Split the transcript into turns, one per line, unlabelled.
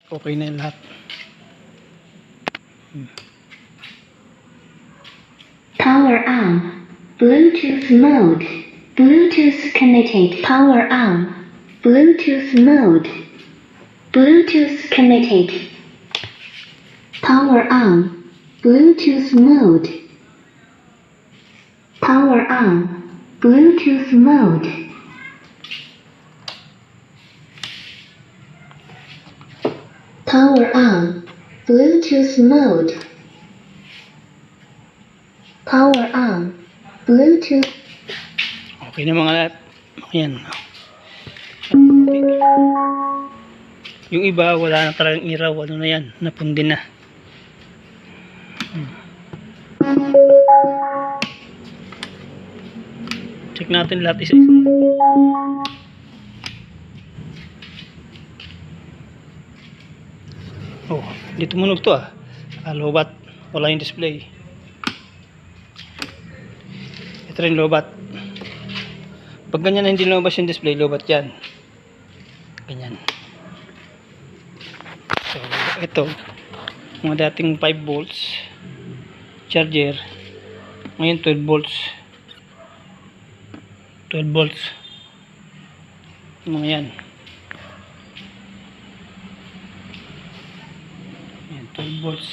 Okay na yung lahat.
Power on. Bluetooth mode. Bluetooth connected. Power on. Bluetooth mode. Bluetooth connected. Power on. Bluetooth mode. Power on. Bluetooth mode. Power on. Bluetooth mode. Power on. Bluetooth.
Okay na mga lahat. Ayan. Yung iba wala na talagang iraw. Ano na yan? Napundi na. Check natin lahat isa-isa. Oh, di tumunog to ah. Lobat. Wala yung display. Ito rin lobat. Pag ganyan na hindi lumabas yung display, lobat yan. Ganyan. So, ito. Mga dating 5 volts. Charger. Ngayon 12 volts. 12 volts. Mga yan. Ayan, 12 volts.